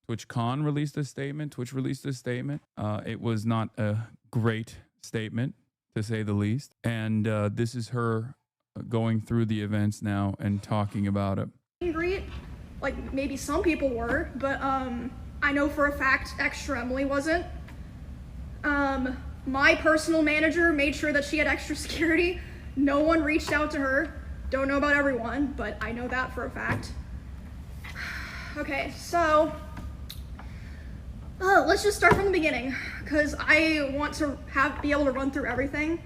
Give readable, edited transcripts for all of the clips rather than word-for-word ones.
TwitchCon released a statement. Twitch released a statement. It was not a great statement, to say the least. And this is her going through the events now and talking about it. Great. Like, maybe some people were, but I know for a fact Extra Emily wasn't. My personal manager made sure that she had extra security. No one reached out to her. Don't know about everyone, but I know that for a fact. Okay, so let's just start from the beginning, because I want to be able to run through everything.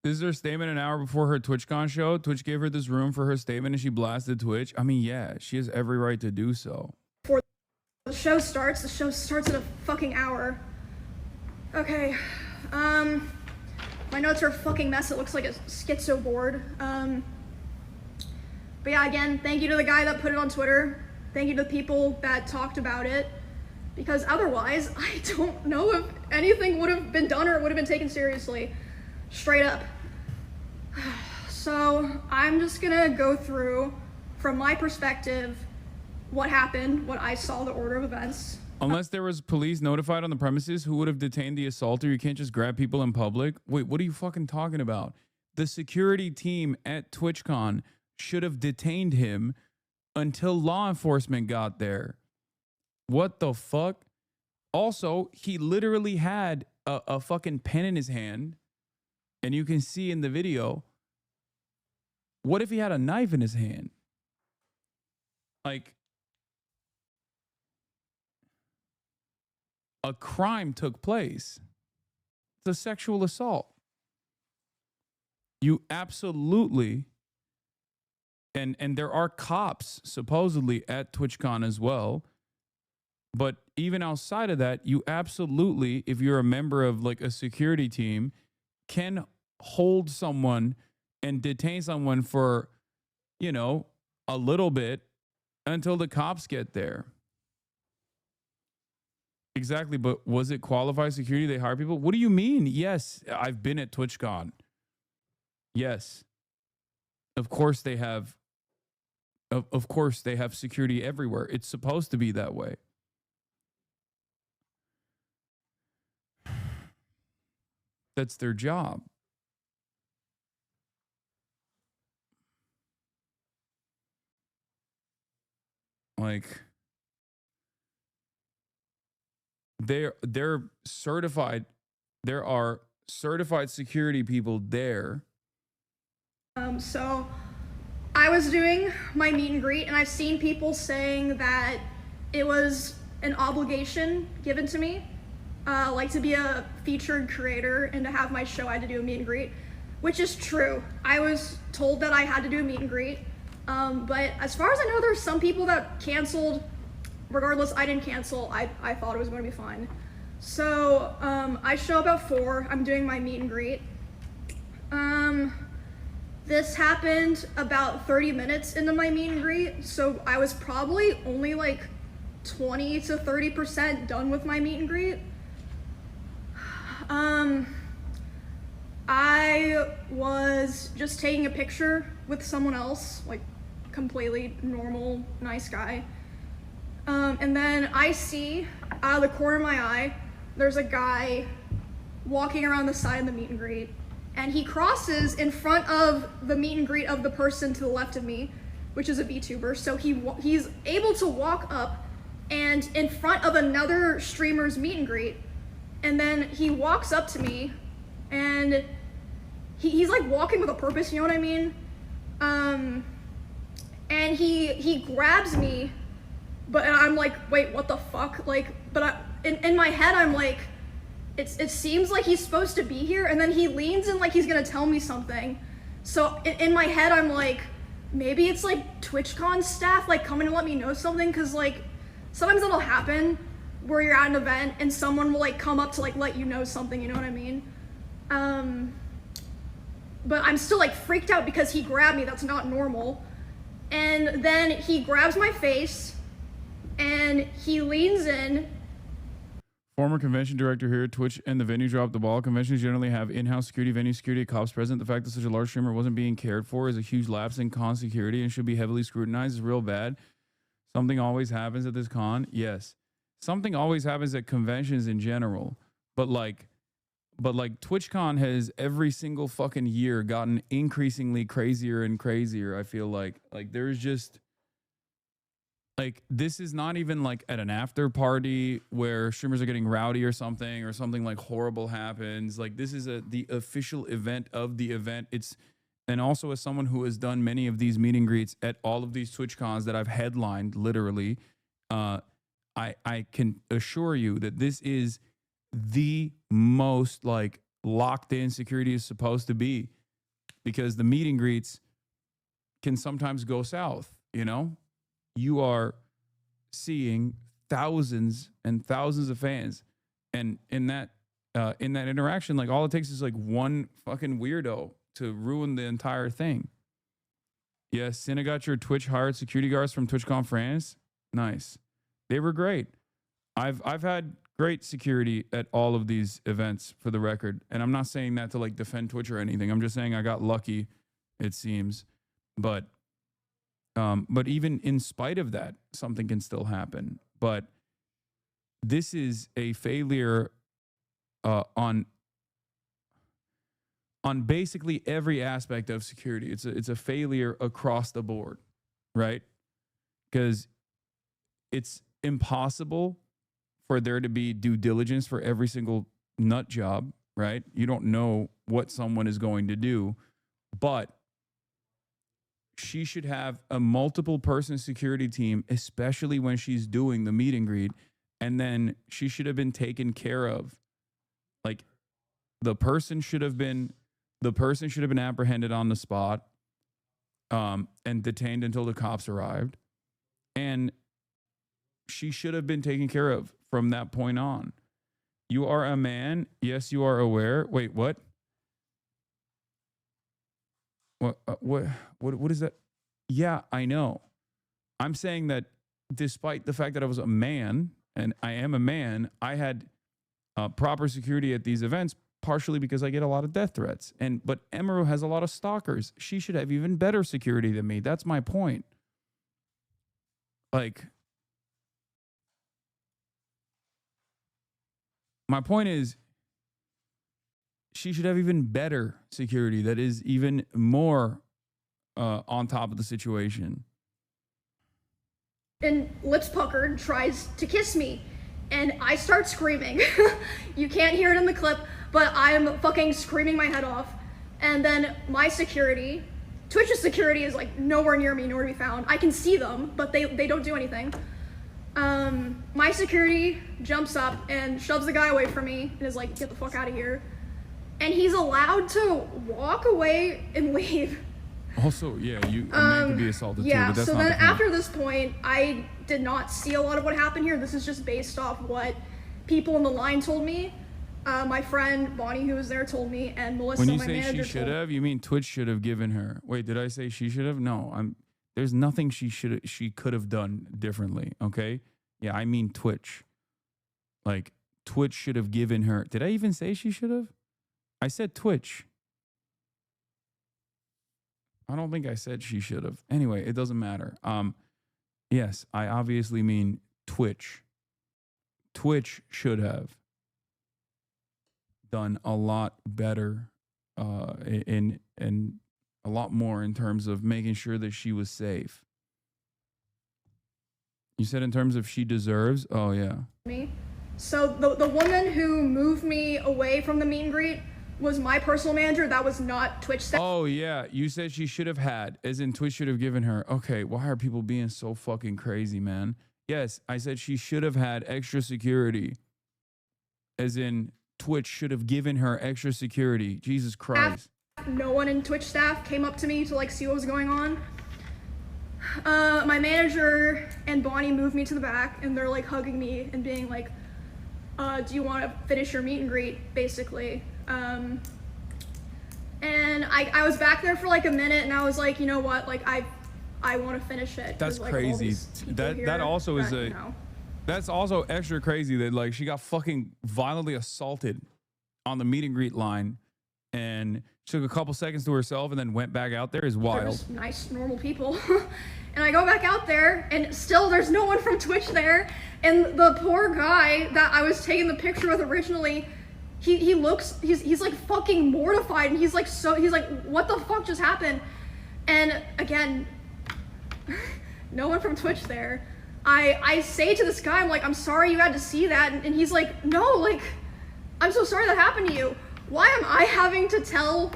This is her statement an hour before her TwitchCon show. Twitch gave her this room for her statement and she blasted Twitch. I mean, yeah, she has every right to do so. Before the show starts at a fucking hour. Okay, my notes are a fucking mess. It looks like a schizo board. But yeah, again, thank you to the guy that put it on Twitter. Thank you to the people that talked about it. Because otherwise, I don't know if anything would have been done or it would have been taken seriously. Straight up. So I'm just gonna go through, from my perspective, what happened, what I saw, the order of events. Unless there was police notified on the premises, who would have detained the assaulter? You can't just grab people in public. Wait, what are you fucking talking about? The security team at TwitchCon should have detained him until law enforcement got there. What the fuck? Also, he literally had a fucking pen in his hand, and you can see in the video. What if he had a knife in his hand? Like, a crime took place. It's a sexual assault. You absolutely, and there are cops supposedly at TwitchCon as well. But even outside of that, you absolutely, if you're a member of like a security team, can hold someone and detain someone for, you know, a little bit until the cops get there. Exactly, but was it qualified security? They hire people? What do you mean? Yes, I've been at TwitchCon. Yes. Of course they have. Of course they have security everywhere. It's supposed to be that way. That's their job. Like, they're certified. There are certified security people there. So I was doing my meet and greet, and I've seen people saying that it was an obligation given to me, like to be a featured creator and to have my show, I had to do a meet and greet, which is true. I was told that I had to do a meet and greet, but as far as I know, there's some people that canceled. Regardless, I didn't cancel. I thought it was going to be fine. So I show up at 4. I'm doing my meet and greet. This happened about 30 minutes into my meet and greet, so I was probably only like 20 to 30% done with my meet and greet. I was just taking a picture with someone else, like completely normal, nice guy. And then I see out of the corner of my eye, there's a guy walking around the side of the meet and greet, and he crosses in front of the meet and greet of the person to the left of me, which is a VTuber. So he's able to walk up and in front of another streamer's meet and greet, and then he walks up to me, and he's like walking with a purpose, you know what I mean? And he grabs me, but I'm like, wait, what the fuck? Like, but in my head, I'm like, it seems like he's supposed to be here, and then he leans in like he's gonna tell me something. So in my head, I'm like, maybe it's like TwitchCon staff like coming to let me know something, because like sometimes it'll happen where you're at an event and someone will like come up to like let you know something, you know what I mean? But I'm still like freaked out because he grabbed me. That's not normal. And then he grabs my face and he leans in. Former convention director here at Twitch and the venue dropped the ball. Conventions generally have in-house security, venue security, cops present. The fact that such a large streamer wasn't being cared for is a huge lapse in con security and should be heavily scrutinized. Is real bad. Something always happens at this con. Yes. Something always happens at conventions in general. But like TwitchCon has every single fucking year gotten increasingly crazier and crazier. I feel like there's just like, this is not even like at an after party where streamers are getting rowdy or something like horrible happens. Like, this is the official event of the event. And also, as someone who has done many of these meet and greets at all of these TwitchCons that I've headlined, literally, I can assure you that this is the most like locked in security is supposed to be, because the meet and greets can sometimes go south. You know, you are seeing thousands and thousands of fans, and in that interaction, like, all it takes is like one fucking weirdo to ruin the entire thing. Yes, Cine got your Twitch hired security guards from TwitchCon France. Nice. They were great. I've had great security at all of these events, for the record. And I'm not saying that to like defend Twitch or anything. I'm just saying I got lucky, it seems. But even in spite of that, something can still happen. But this is a failure on basically every aspect of security. It's a failure across the board, right? Because it's impossible for there to be due diligence for every single nut job, right? You don't know what someone is going to do, but she should have a multiple person security team, especially when she's doing the meet and greet. And then she should have been taken care of. Like, the person should have been apprehended on the spot, and detained until the cops arrived. And she should have been taken care of from that point on. You are a man. Yes, you are aware. Wait, what? What is that? Yeah, I know. I'm saying that despite the fact that I was a man, and I am a man, I had proper security at these events, partially because I get a lot of death threats. But Emiru has a lot of stalkers. She should have even better security than me. That's my point. Like, my point is, she should have even better security that is even more on top of the situation. And lips puckered, tries to kiss me. And I start screaming. You can't hear it in the clip, but I'm fucking screaming my head off. And then my security, Twitch's security, is like nowhere near me, nowhere to be found. I can see them, but they don't do anything. My security jumps up and shoves the guy away from me and is like, get the fuck out of here. And he's allowed to walk away and leave. Also, yeah, a man could be assaulted too, but that's so not then the point. after this point, I did not see a lot of what happened here. This is just based off what people in the line told me. My friend Bonnie, who was there, told me, and Melissa, when you my say manager, she should have, you mean Twitch should have given her? Wait, did I say she should have? No, there's nothing she could have done differently. Okay, yeah, I mean Twitch. Like, Twitch should have given her. Did I even say she should have? I said Twitch. I don't think I said she should have. Anyway, it doesn't matter. Yes, I obviously mean Twitch. Twitch should have done a lot better, in a lot more in terms of making sure that she was safe. You said in terms of she deserves? Oh yeah. Me. So the woman who moved me away from the meet and greet was my personal manager. That was not Twitch staff. Oh yeah, you said she should have had, as in Twitch should have given her. Okay, why are people being so fucking crazy, man? Yes, I said she should have had extra security, as in Twitch should have given her extra security. Jesus Christ. No one in Twitch staff came up to me to like see what was going on. My manager and Bonnie moved me to the back, and they're like hugging me and being like, do you want to finish your meet and greet, basically. And I was back there for like a minute, and I was like, you know what, like I want to finish it. That's like, crazy. That also is you know. That's also extra crazy that like she got fucking violently assaulted on the meet and greet line, and took a couple seconds to herself and then went back out there is wild. They're just nice, normal people. And I go back out there, and still there's no one from Twitch there. And the poor guy that I was taking the picture with originally, he's like fucking mortified, and he's like, what the fuck just happened? And again, no one from Twitch there. I say to this guy, I'm like, I'm sorry you had to see that. And he's like, no, like, I'm so sorry that happened to you. Why am I having to tell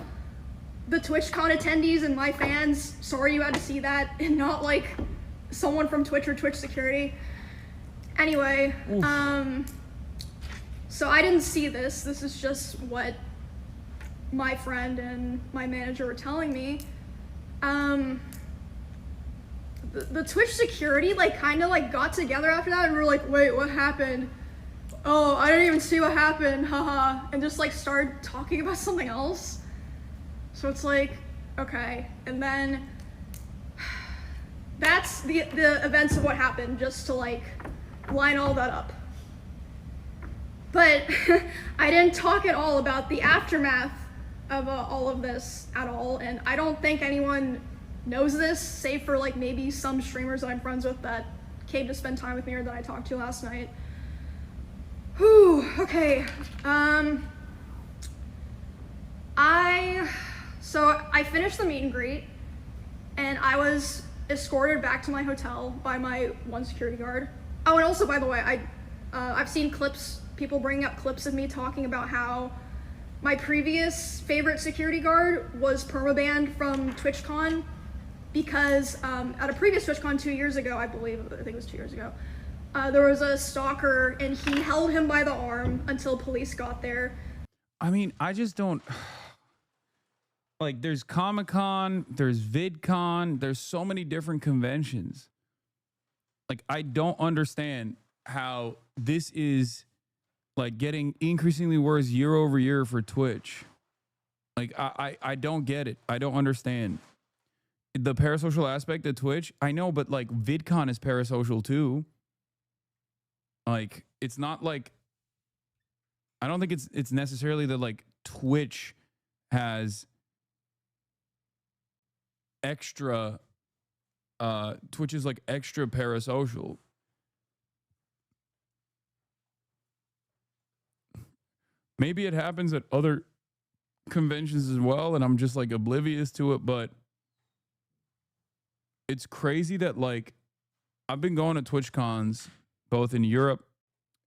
the TwitchCon attendees and my fans, sorry you had to see that, and not like someone from Twitch or Twitch security? Anyway, so I didn't see this. This is just what my friend and my manager were telling me. The Twitch security like kind of like got together after that, and we were like, wait, what happened? Oh, I didn't even see what happened, haha, and just like started talking about something else. So it's like, okay, and then that's the events of what happened, just to like line all that up. But I didn't talk at all about the aftermath of all of this at all, and I don't think anyone knows this, save for like maybe some streamers that I'm friends with that came to spend time with me or that I talked to last night. Whew, okay. So I finished the meet and greet, and I was escorted back to my hotel by my one security guard. Oh, and also, by the way, I've seen clips, people bringing up clips of me talking about how my previous favorite security guard was permabanned from TwitchCon because at a previous TwitchCon 2 years ago, I think it was 2 years ago, there was a stalker, and he held him by the arm until police got there. I mean, I just don't... Like, there's Comic-Con, there's VidCon, there's so many different conventions. Like, I don't understand how this is, like, getting increasingly worse year over year for Twitch. Like, I don't get it. I don't understand. The parasocial aspect of Twitch, I know, but, like, VidCon is parasocial, too. Like, it's not, like... I don't think it's necessarily that, like, Twitch has... extra Twitch is like extra parasocial. Maybe it happens at other conventions as well, and I'm just like oblivious to it, but it's crazy that like I've been going to Twitch cons both in Europe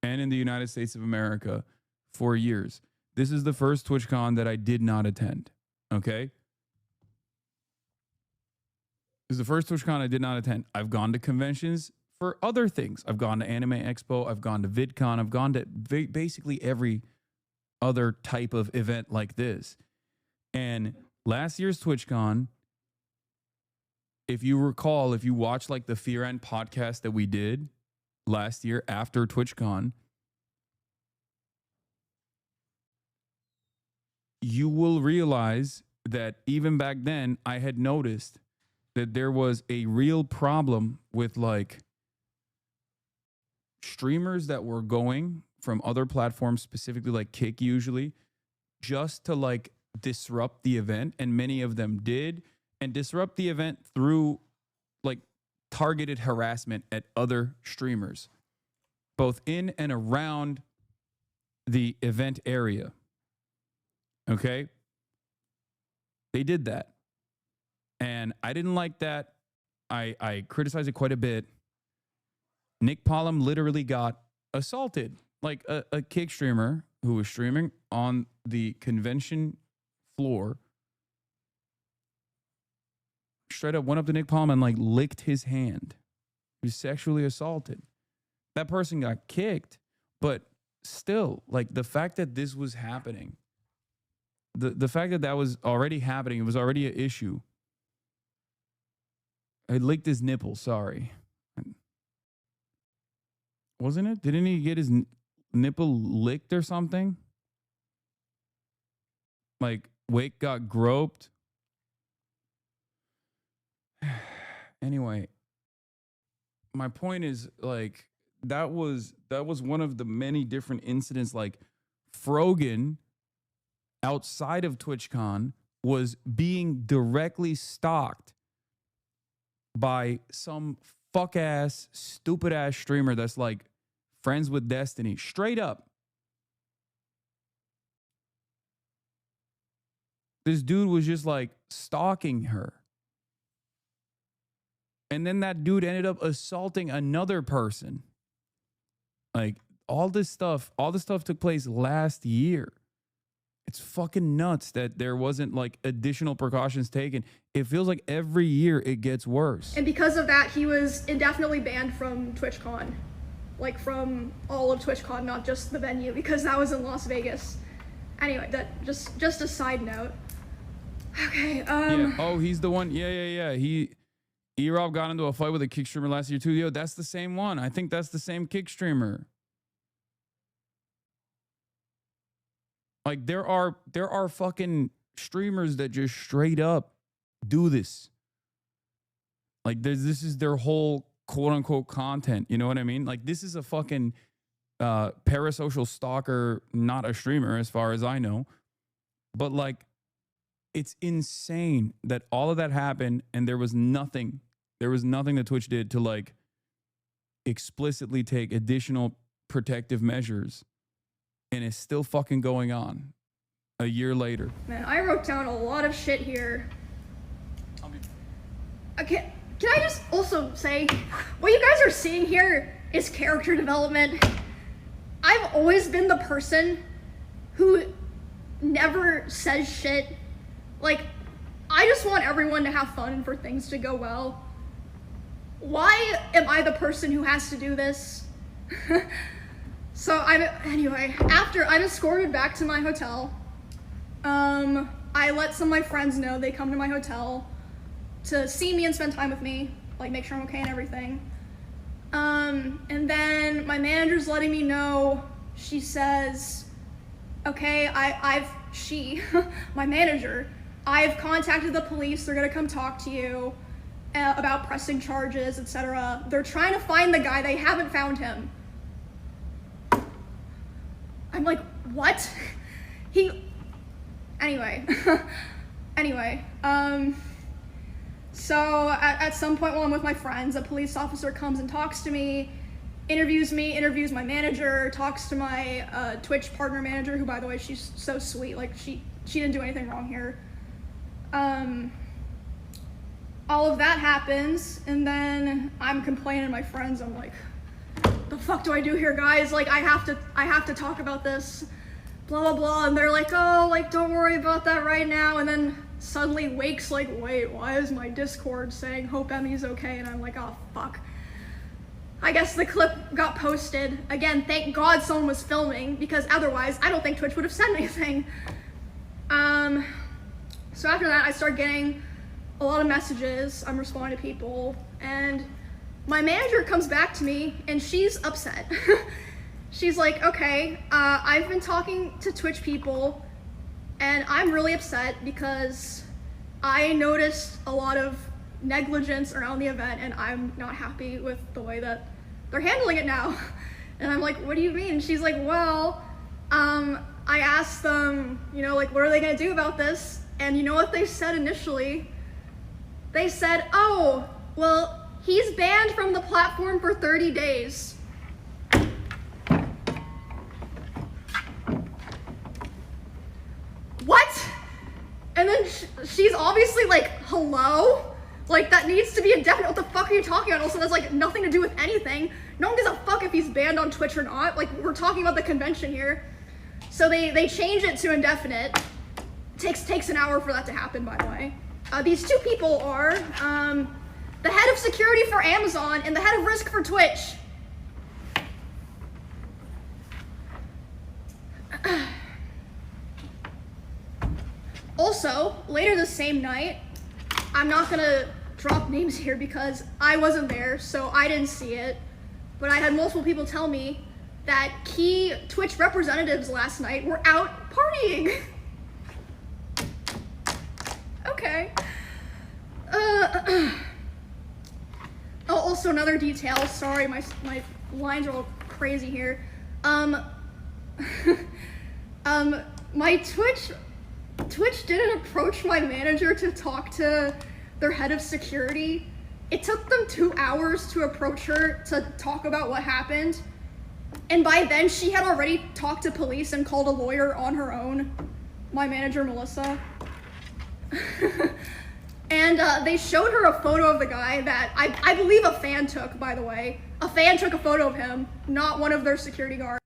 and in the United States of America for years. This is the first TwitchCon that I did not attend. Okay? This is the first TwitchCon I did not attend. I've gone to conventions for other things. I've gone to Anime Expo. I've gone to VidCon. I've gone to basically every other type of event like this. And last year's TwitchCon, if you recall, if you watched like the Fear End podcast that we did last year after TwitchCon, you will realize that even back then I had noticed that there was a real problem with like streamers that were going from other platforms, specifically like Kick usually, just to like disrupt the event. And many of them did, and disrupt the event through like targeted harassment at other streamers, both in and around the event area. Okay? They did that. And I didn't like that. I criticized it quite a bit. Nick Pollum literally got assaulted. Like a Kick streamer who was streaming on the convention floor straight up went up to Nick Pollum and like licked his hand. He was sexually assaulted. That person got kicked, but still, like the fact that this was happening, the fact that that was already happening, it was already an issue. I licked his nipple, sorry. Wasn't it? Didn't he get his nipple licked or something? Like, Wake got groped. Anyway, my point is, like, that was one of the many different incidents. Like, Frogan, outside of TwitchCon, was being directly stalked by some fuck ass, stupid ass streamer that's like friends with Destiny. Straight up. This dude was just like stalking her. And then that dude ended up assaulting another person. Like all this stuff took place last year. It's fucking nuts that there wasn't like additional precautions taken. It feels like every year it gets worse. And because of that, he was indefinitely banned from Twitchcon. Like from all of Twitchcon, not just the venue, because that was in Las Vegas. Anyway, that just a side note. Okay, Yeah. Oh, he's the one. Yeah. E-Rob got into a fight with a kick streamer last year too. Yo, that's the same one. I think that's the same kick streamer. Like there are fucking streamers that just straight up do this. Like this is their whole quote unquote content. You know what I mean? Like this is a fucking parasocial stalker, not a streamer as far as I know. But like it's insane that all of that happened and there was nothing that Twitch did to like explicitly take additional protective measures. And it's still fucking going on a year later. Man, I wrote down a lot of shit here. Okay, can I just also say, what you guys are seeing here is character development. I've always been the person who never says shit. Like, I just want everyone to have fun and for things to go well. Why am I the person who has to do this? So after I'm escorted back to my hotel, I let some of my friends know they come to my hotel to see me and spend time with me, like make sure I'm okay and everything. And then my manager's letting me know, she says, okay, my manager, I've contacted the police, they're gonna come talk to you about pressing charges, etc. They're trying to find the guy, they haven't found him. I'm like, what? Anyway, so at some point while I'm with my friends, a police officer comes and talks to me, interviews my manager, talks to my Twitch partner manager, who by the way, she's so sweet, like she didn't do anything wrong here. All of that happens, and then I'm complaining to my friends, I'm like, the fuck do I do here, guys? Like, I have to talk about this, blah, blah, blah. And they're like, oh, like, don't worry about that right now. And then suddenly Wake's like, wait, why is my Discord saying hope Emmy's okay? And I'm like, oh, fuck. I guess the clip got posted. Again, thank God someone was filming, because otherwise I don't think Twitch would have said anything. So after that, I start getting a lot of messages. I'm responding to people, and my manager comes back to me and she's upset. She's like, okay, I've been talking to Twitch people and I'm really upset because I noticed a lot of negligence around the event and I'm not happy with the way that they're handling it now. And I'm like, what do you mean? She's like, well, I asked them, you know, like, what are they gonna do about this? And you know what they said initially? They said, oh, well, he's banned from the platform for 30 days. What? And then she's obviously like, hello? Like, that needs to be indefinite. What the fuck are you talking about? Also, that's like nothing to do with anything. No one gives a fuck if he's banned on Twitch or not. Like, we're talking about the convention here. So they change it to indefinite. Takes an hour for that to happen, by the way. These two people are, the head of security for Amazon and the head of risk for Twitch. Also, later the same night, I'm not gonna drop names here because I wasn't there, so I didn't see it, but I had multiple people tell me that key Twitch representatives last night were out partying. Okay. Also another detail, sorry, my lines are all crazy here. My Twitch didn't approach my manager to talk to their head of security. It took them 2 hours to approach her to talk about what happened. And by then, she had already talked to police and called a lawyer on her own. My manager, Melissa. And they showed her a photo of the guy that I believe a fan took, by the way. A fan took a photo of him, not one of their security guards.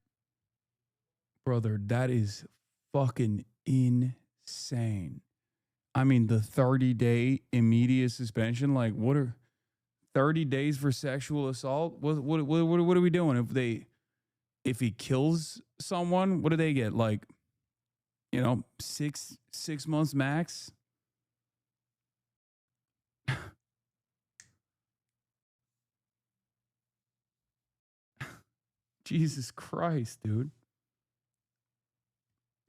Brother, that is fucking insane. I mean, the 30-day immediate suspension, like, what are 30 days for sexual assault? What are we doing? If he kills someone, what do they get? Like, you know, six months max? Jesus Christ, dude.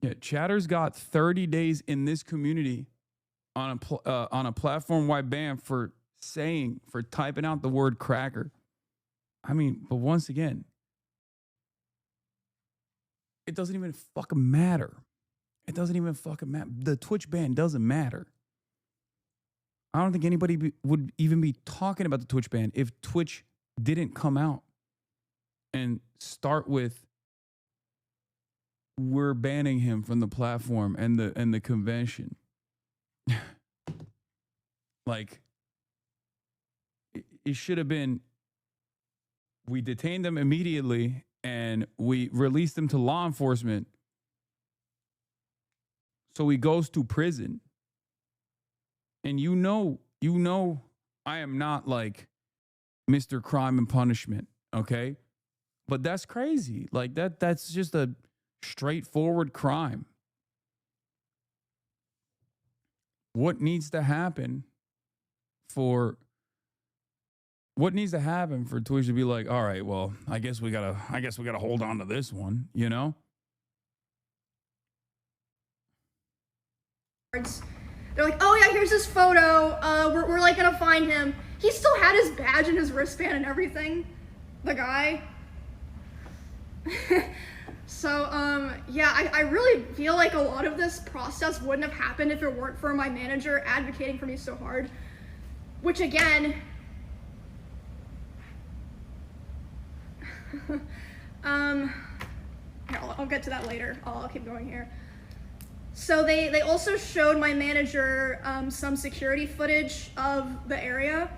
Yeah, Chatter's got 30 days in this community on a platform-wide ban for typing out the word cracker. I mean, but once again, it doesn't even fucking matter. It doesn't even fucking matter. The Twitch ban doesn't matter. I don't think anybody would even be talking about the Twitch ban if Twitch didn't come out and start with, we're banning him from the platform and the convention. Like, it should have been, we detained them immediately and we released him to law enforcement. So he goes to prison. And you know, I am not like Mr. Crime and Punishment, okay? But that's crazy. Like that's just a straightforward crime. What needs to happen for Twitch to be like, all right, well, I guess we gotta hold on to this one, you know? They're like, oh yeah, here's his photo. We're like gonna find him. He still had his badge and his wristband and everything. The guy. So, yeah, I really feel like a lot of this process wouldn't have happened if it weren't for my manager advocating for me so hard. Which again, I'll get to that later. I'll keep going here. So they also showed my manager some security footage of the area,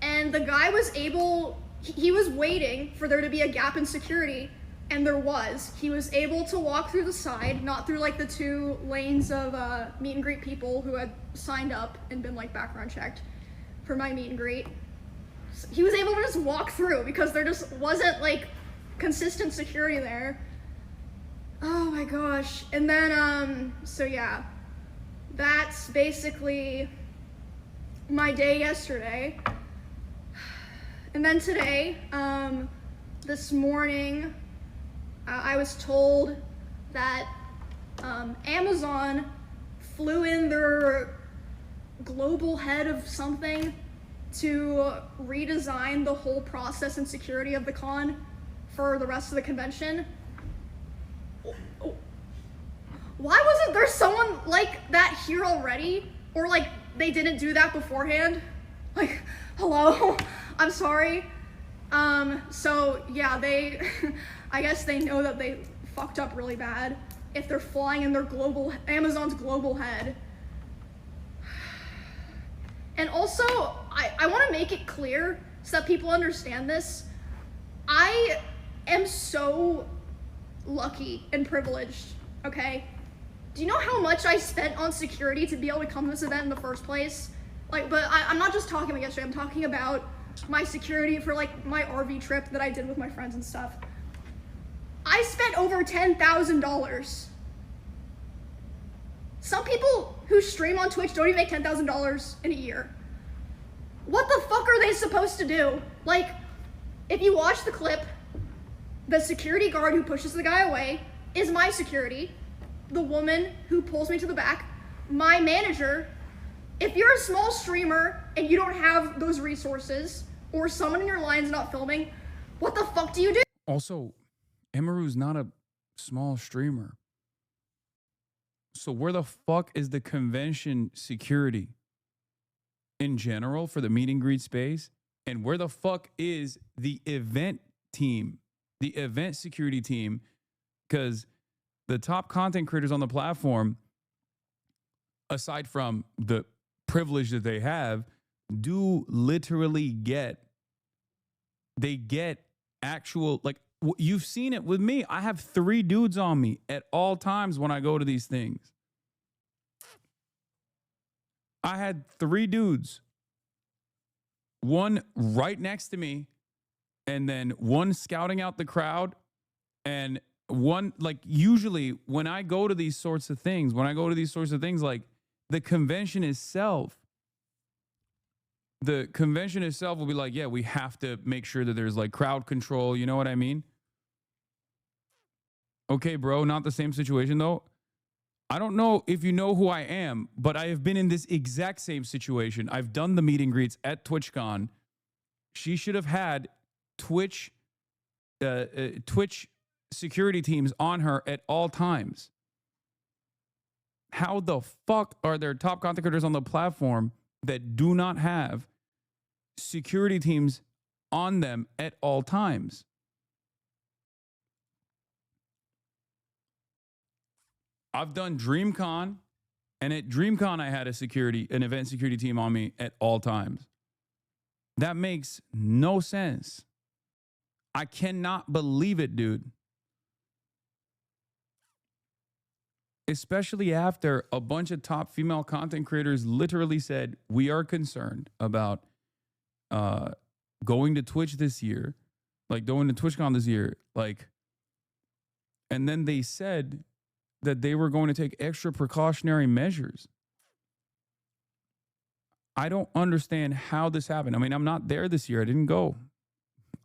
and the guy was he was waiting for there to be a gap in security, and there was. He was able to walk through the side, not through like the 2 lanes of meet and greet people who had signed up and been like background checked for my meet and greet. So he was able to just walk through because there just wasn't like consistent security there. Oh my gosh. And then, so yeah, that's basically my day yesterday. And then today, this morning, I was told that Amazon flew in their global head of something to redesign the whole process and security of the con for the rest of the convention. Why wasn't there someone like that here already? Or like they didn't do that beforehand? Like, hello? I'm sorry. So yeah, I guess they know that they fucked up really bad if they're flying in their Amazon's global head. And also, I want to make it clear so that people understand this. I am so lucky and privileged, okay? Do you know how much I spent on security to be able to come to this event in the first place? Like, but I'm not just talking about yesterday, I'm talking about my security for like my RV trip that I did with my friends and stuff. I spent over $10,000. Some people who stream on Twitch don't even make $10,000 in a year. What the fuck are they supposed to do? Like, if you watch the clip, the security guard who pushes the guy away is my security. The woman who pulls me to the back, my manager. If you're a small streamer and you don't have those resources, or someone in your line's not filming, what the fuck do you do? Also, Emiru's not a small streamer. So where the fuck is the convention security? in general for the meet and greet space? And where the fuck is the event team, the event security team? Because the top content creators on the platform, aside from the privilege that they have, do literally get actual, like, you've seen it with me. I have 3 dudes on me at all times when I go to these things. I had 3 dudes, one right next to me, and then one scouting out the crowd, and one, like, usually when I go to these sorts of things, like, the convention itself will be like, yeah, we have to make sure that there's like crowd control. You know what I mean? Okay, bro, not the same situation though. I don't know if you know who I am, but I have been in this exact same situation. I've done the meet and greets at TwitchCon. She should have had Twitch security teams on her at all times. How the fuck are there top content creators on the platform that do not have security teams on them at all times? I've done DreamCon, and at DreamCon I had an event security team on me at all times. That makes no sense. I cannot believe it, dude. Especially after a bunch of top female content creators literally said, we are concerned about going to Twitch this year, like going to TwitchCon this year, like, and then they said that they were going to take extra precautionary measures. I don't understand how this happened. I mean, I'm not there this year. I didn't go,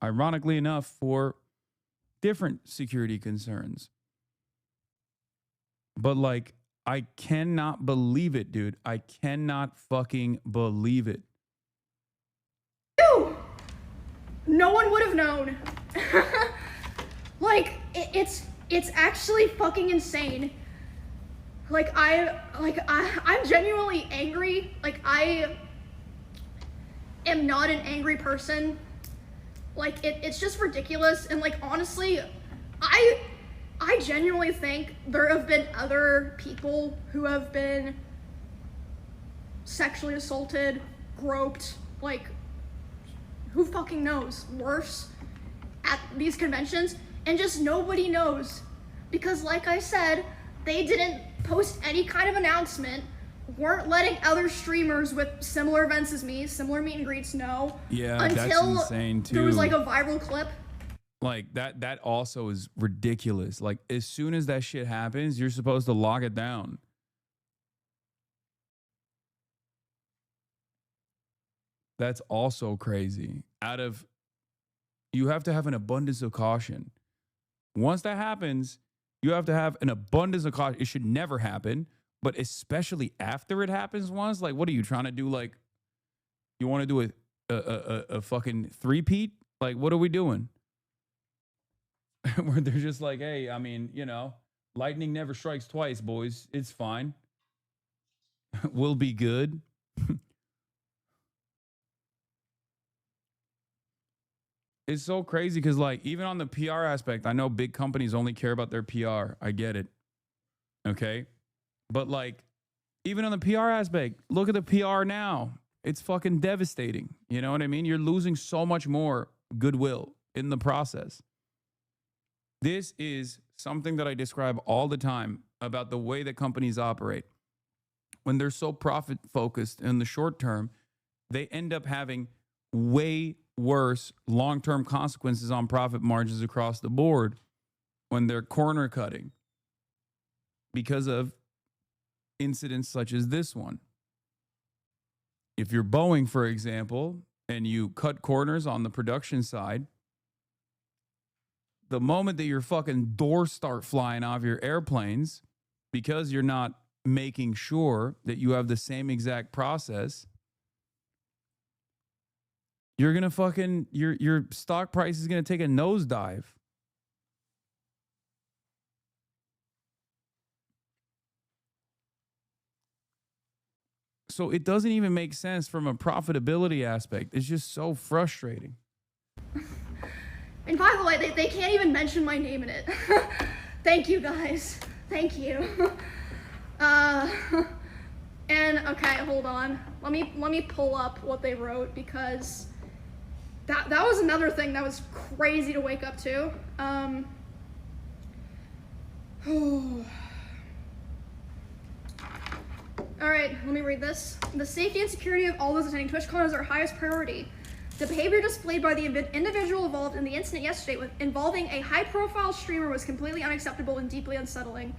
ironically enough, for different security concerns. But like, I cannot believe it, dude. I cannot fucking believe it. Ew! No one would have known. Like, it's actually fucking insane. Like, I'm genuinely angry. Like, I am not an angry person. Like, it's just ridiculous. And like, honestly, I genuinely think there have been other people who have been sexually assaulted, groped, like, who fucking knows, worse, at these conventions, and just nobody knows. Because like I said, they didn't post any kind of announcement, weren't letting other streamers with similar events as me, similar meet and greets know. Yeah, until that's insane too. There was like a viral clip. Like that also is ridiculous. Like, as soon as that shit happens, you're supposed to lock it down. That's also crazy. You have to have an abundance of caution. Once that happens, you have to have an abundance of caution. It should never happen, but especially after it happens once, like, what are you trying to do? Like, you want to do a fucking three-peat? Like, what are we doing? Where they're just like, hey, I mean, you know, lightning never strikes twice, boys. It's fine. We'll be good. It's so crazy because, like, even on the PR aspect, I know big companies only care about their PR. I get it. Okay. But, like, even on the PR aspect, look at the PR now. It's fucking devastating. You know what I mean? You're losing so much more goodwill in the process. This is something that I describe all the time about the way that companies operate. When they're so profit focused in the short term, they end up having way worse long-term consequences on profit margins across the board when they're corner cutting because of incidents such as this one. If you're Boeing, for example, and you cut corners on the production side, the moment that your fucking doors start flying off your airplanes because you're not making sure that you have the same exact process, you're going to fucking, your stock price is going to take a nosedive. So it doesn't even make sense from a profitability aspect. It's just so frustrating. And by the way, they can't even mention my name in it. Thank you, guys. Thank you. And okay, hold on. Let me pull up what they wrote, because that was another thing that was crazy to wake up to. All right, let me read this. The safety and security of all those attending TwitchCon is our highest priority. The behavior displayed by the individual involved in the incident yesterday involving a high-profile streamer was completely unacceptable and deeply unsettling.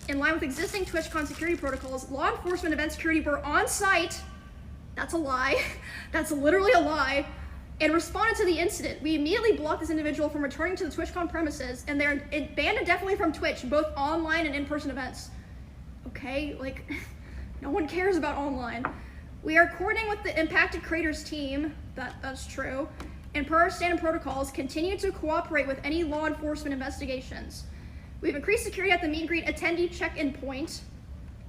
In line with existing TwitchCon security protocols, law enforcement event security were on site. That's a lie. That's literally a lie. And responded to the incident. We immediately blocked this individual from returning to the TwitchCon premises, and they're banned indefinitely from Twitch, both online and in-person events. Okay, like, no one cares about online. We are coordinating with the impacted creators team, that's true, and per our standard protocols, continue to cooperate with any law enforcement investigations. We've increased security at the meet and greet attendee check-in point,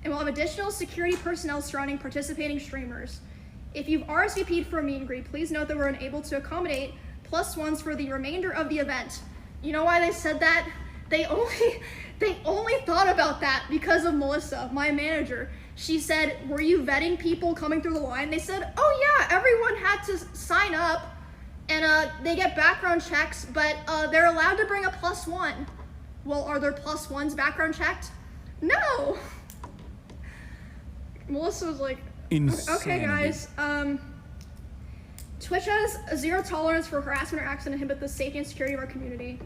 and we'll have additional security personnel surrounding participating streamers. If you've RSVP'd for a meet and greet, please note that we're unable to accommodate +1s for the remainder of the event. You know why they said that? They only thought about that because of Melissa, my manager. She said, were you vetting people coming through the line? They said, oh yeah, everyone had to sign up, and they get background checks, but they're allowed to bring a +1. Well, are there +1s background checked? No. Melissa was like, Insanity. okay guys, Twitch has a zero tolerance for harassment or acts that inhibit the safety and security of our community.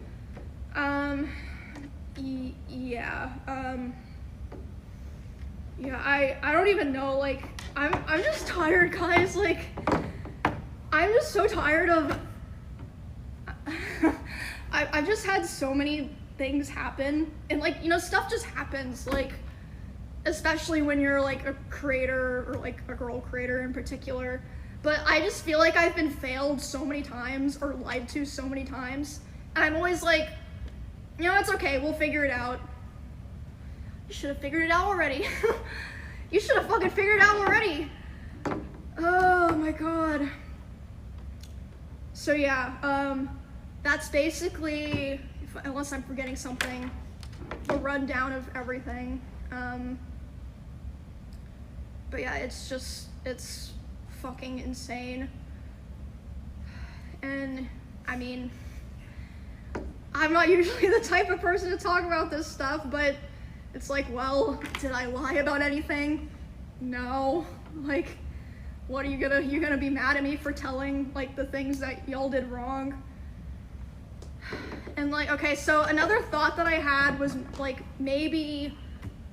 Yeah, I don't even know, like, I'm just tired, guys, like, I'm just so tired of, I've just had so many things happen, and, like, you know, stuff just happens, like, especially when you're, like, a creator, or, like, a girl creator in particular, but I just feel like I've been failed so many times, or lied to so many times, and I'm always like, you know, it's okay, we'll figure it out. You should have figured it out already. You should have fucking figured it out already. Oh my god. So yeah, that's basically, unless I'm forgetting something, a rundown of everything. But yeah, it's fucking insane. And I mean, I'm not usually the type of person to talk about this stuff, but it's like, well, did I lie about anything? No. Like, what are you gonna be mad at me for telling, like, the things that y'all did wrong? And, like, okay, so another thought that I had was, like, maybe,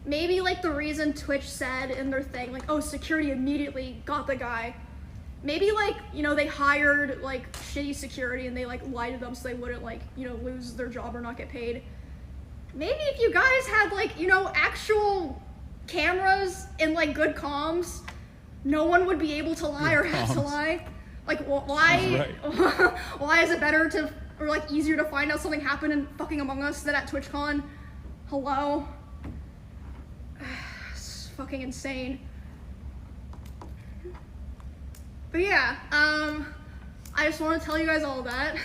like, the reason Twitch said in their thing, like, oh, security immediately got the guy. Maybe, like, you know, they hired, like, shitty security and they, like, lied to them so they wouldn't, like, you know, lose their job or not get paid. Maybe if you guys had, like, you know, actual cameras and, like, good comms, no one would be able to lie or have to lie. Like, why? Right. Why is it better to, or, like, easier to find out something happened in fucking Among Us than at TwitchCon? Hello? It's fucking insane. But yeah, I just want to tell you guys all that.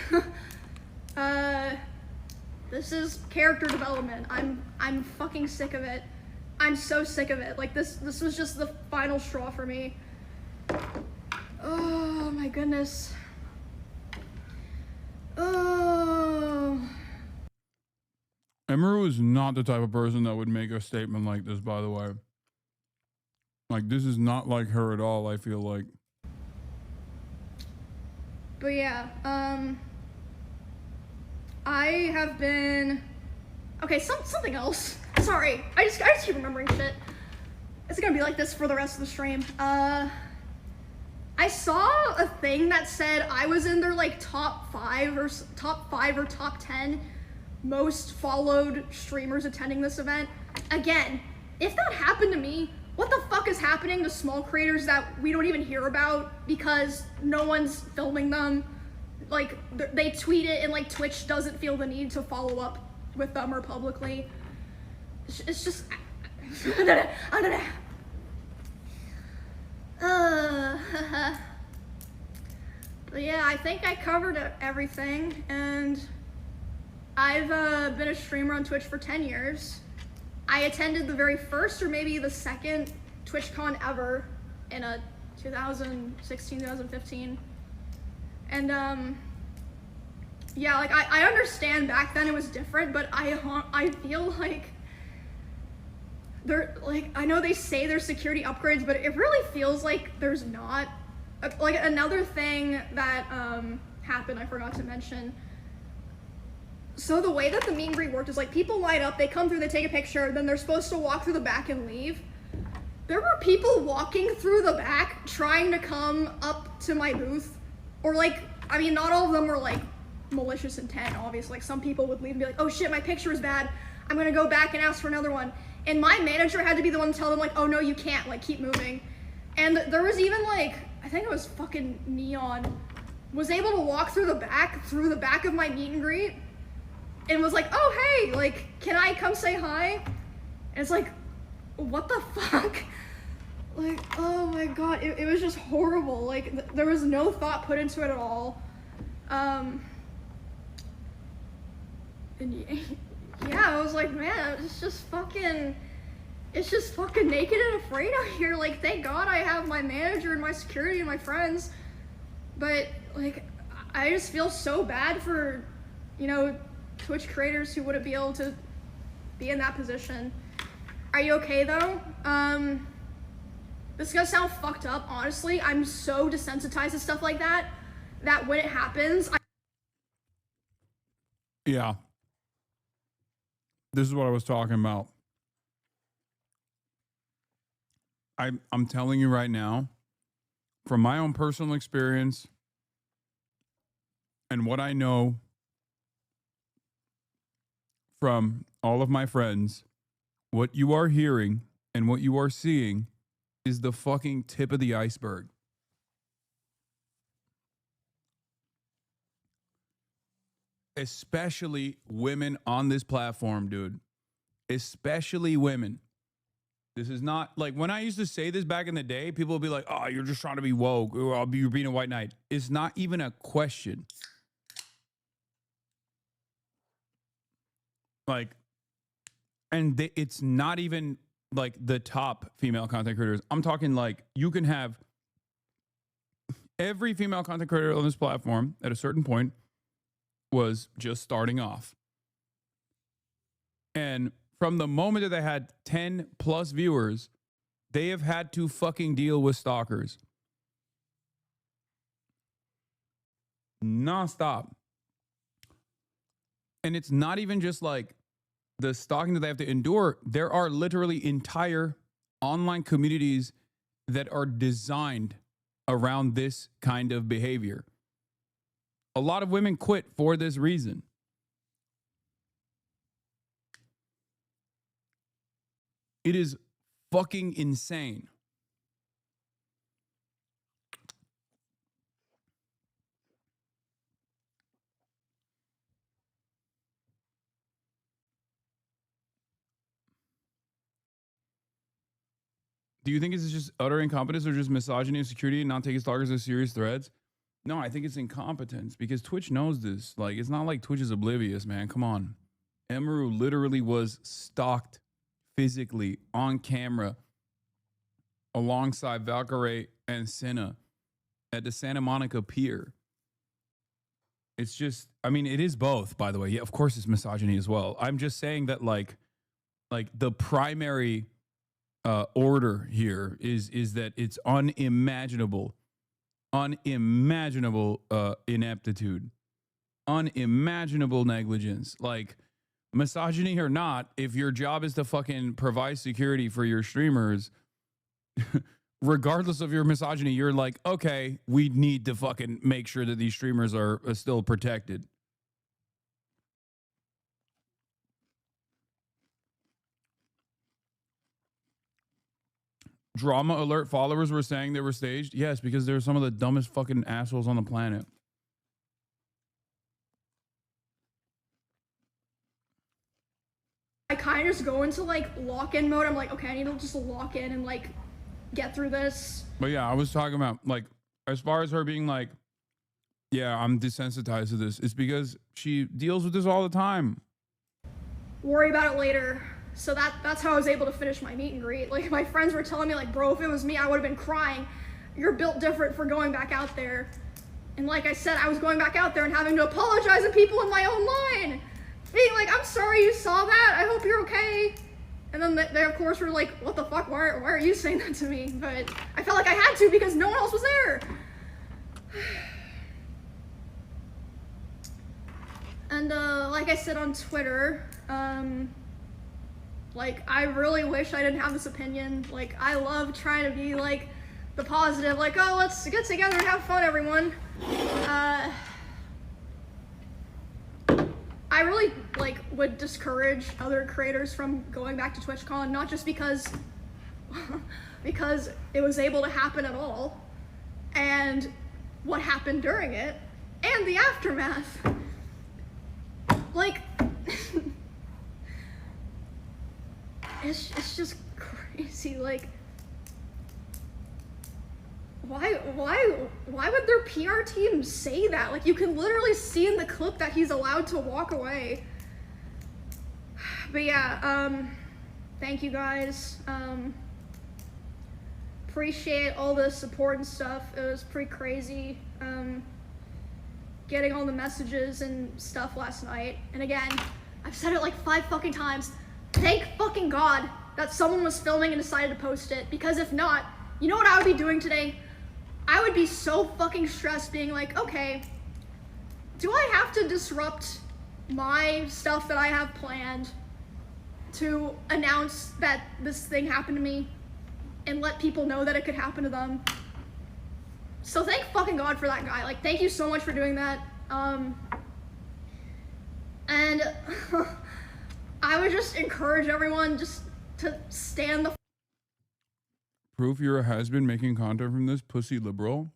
This is character development. I'm fucking sick of it. I'm so sick of it. Like, this was just the final straw for me. Oh my goodness. Oh. Emiru is not the type of person that would make a statement like this, by the way. Like, this is not like her at all, I feel like. But yeah, I have been, okay, something else. Sorry, I just keep remembering shit. It's gonna be like this for the rest of the stream. I saw a thing that said I was in their, like, top 5 or top 10 most followed streamers attending this event. Again, if that happened to me, what the fuck is happening to small creators that we don't even hear about because no one's filming them? Like, they tweet it and, like, Twitch doesn't feel the need to follow up with them or publicly. It's just, I don't know. But yeah, I think I covered everything, and I've been a streamer on Twitch for 10 years. I attended the very first or maybe the second Twitchcon ever in 2016, 2015. And yeah, like I understand back then it was different, but I feel like I know they say there's security upgrades, but it really feels like there's not. Like another thing that happened, I forgot to mention. So the way that the meet and greet worked is like people line up, they come through, they take a picture, then they're supposed to walk through the back and leave. There were people walking through the back trying to come up to my booth, or like, I mean, not all of them were like malicious intent, obviously. Like some people would leave and be like, oh shit, my picture is bad, I'm gonna go back and ask for another one. And my manager had to be the one to tell them like, oh no, you can't, like keep moving. And there was even like, I think it was fucking Neon, was able to walk through the back of my meet and greet, and was like, oh hey, like, can I come say hi? And it's like, what the fuck? Like, oh my god, it was just horrible. Like, there was no thought put into it at all. And yeah, I was like, man, it's just fucking naked and afraid out here. Like, thank God I have my manager and my security and my friends. But, like, I just feel so bad for, you know, Twitch creators who wouldn't be able to be in that position. Are you okay, though? This is gonna sound fucked up, honestly. I'm so desensitized to stuff like that when it happens, Yeah. This is what I was talking about. I'm telling you right now, from my own personal experience and what I know from all of my friends, what you are hearing and what you are seeing is the fucking tip of the iceberg. Especially women on this platform, dude. Especially women. This is not like when I used to say this back in the day, people would be like, oh, you're just trying to be woke, or you're being a white knight. It's not even a question. Like, and it's not even like the top female content creators. I'm talking like you can have every female content creator on this platform at a certain point was just starting off. And from the moment that they had 10 plus viewers, they have had to fucking deal with stalkers. Nonstop. And it's not even just like the stalking that they have to endure. There are literally entire online communities that are designed around this kind of behavior. A lot of women quit for this reason. It is fucking insane. Do you think it's just utter incompetence or just misogyny and security and not taking stalkers as serious threats? No, I think it's incompetence because Twitch knows this. Like, it's not like Twitch is oblivious, man. Come on. Emiru literally was stalked physically on camera alongside Valkyrie and Senna at the Santa Monica Pier. It's just, I mean, it is both, by the way. Yeah, of course it's misogyny as well. I'm just saying that like the primary order here is that it's unimaginable ineptitude, unimaginable negligence. Like, misogyny or not, if your job is to fucking provide security for your streamers, regardless of your misogyny, you're like, okay, we need to fucking make sure that these streamers are still protected. Drama alert followers were saying they were staged. Yes, because they're some of the dumbest fucking assholes on the planet. I kind of just go into like lock-in mode. I'm like, okay, I need to just lock in and like get through this. But yeah, I was talking about, like, as far as her being like, yeah, I'm desensitized to this, it's because she deals with this all the time. Worry about it later. So that's how I was able to finish my meet and greet. Like, my friends were telling me, like, bro, if it was me, I would have been crying. You're built different for going back out there. And like I said, I was going back out there and having to apologize to people in my own line. Being like, I'm sorry you saw that. I hope you're okay. And then they of course were like, what the fuck? Why are you saying that to me? But I felt like I had to because no one else was there. And like I said on Twitter, like, I really wish I didn't have this opinion. Like, I love trying to be like the positive, like, oh, let's get together and have fun, everyone. I really, like, would discourage other creators from going back to TwitchCon, not just because it was able to happen at all, and what happened during it, and the aftermath. Like, it's just crazy. Like, why would their PR team say that? Like, you can literally see in the clip that he's allowed to walk away. But yeah, thank you guys. Appreciate all the support and stuff. It was pretty crazy. Getting all the messages and stuff last night. And again, I've said it like 5 fucking times. Thank fucking God that someone was filming and decided to post it. Because if not, you know what I would be doing today? I would be so fucking stressed being like, okay, do I have to disrupt my stuff that I have planned to announce that this thing happened to me and let people know that it could happen to them? So thank fucking God for that guy. Like, thank you so much for doing that. And I would just encourage everyone just to stand the Proof you're a has-been making content from this pussy liberal?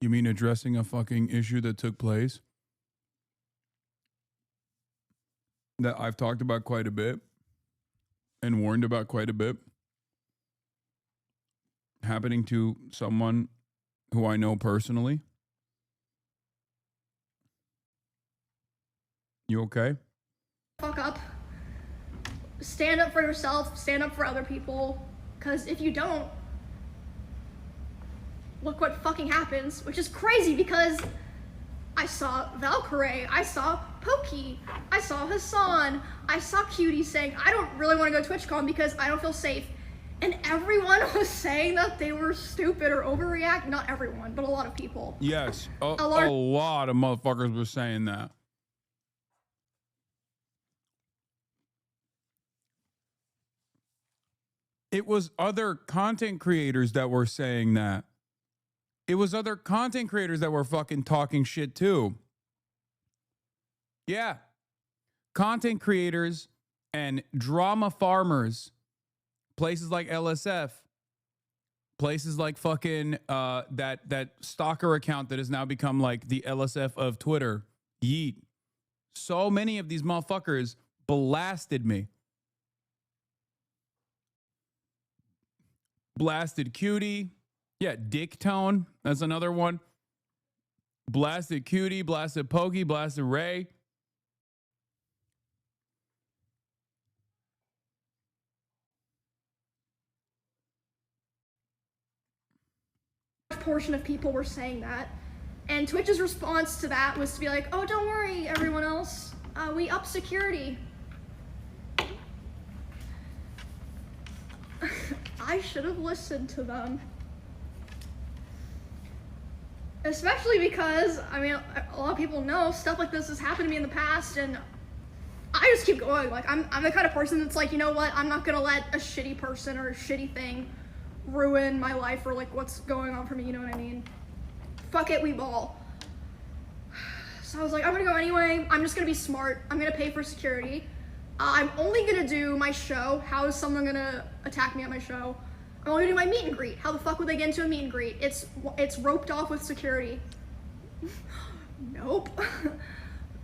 You mean addressing a fucking issue that took place? That I've talked about quite a bit and warned about quite a bit, happening to someone who I know personally? You okay? fuck up. Stand up for yourself, stand up for other people, because if you don't, look what fucking happens, which is crazy because I saw Valkyrie, I saw Pokey, I saw Hasan, I saw Cutie saying, I don't really want to go to TwitchCon because I don't feel safe. And everyone was saying that they were stupid or overreact. Not everyone, but a lot of people. Yes, a lot of motherfuckers were saying that. It was other content creators that were saying that. It was other content creators that were fucking talking shit too. Yeah. Content creators and drama farmers, places like LSF, places like fucking that stalker account that has now become like the LSF of Twitter, Yeet. So many of these motherfuckers blasted me. Blasted Cutie. Yeah, Dick Tone. That's another one. Blasted Cutie, blasted Pokey, blasted Ray. Portion of people were saying that, and Twitch's response to that was to be like, oh, don't worry, everyone else. We up security. I should have listened to them. Especially because, I mean, a lot of people know stuff like this has happened to me in the past, and I just keep going. Like, I'm the kind of person that's like, you know what, I'm not gonna let a shitty person or a shitty thing ruin my life or like what's going on for me, you know what I mean? Fuck it, we ball. So I was like, I'm gonna go anyway. I'm just gonna be smart. I'm gonna pay for security. I'm only gonna do my show. How is someone gonna attack me at my show? I'm only gonna do my meet and greet. How the fuck would they get into a meet and greet? It's roped off with security. Nope.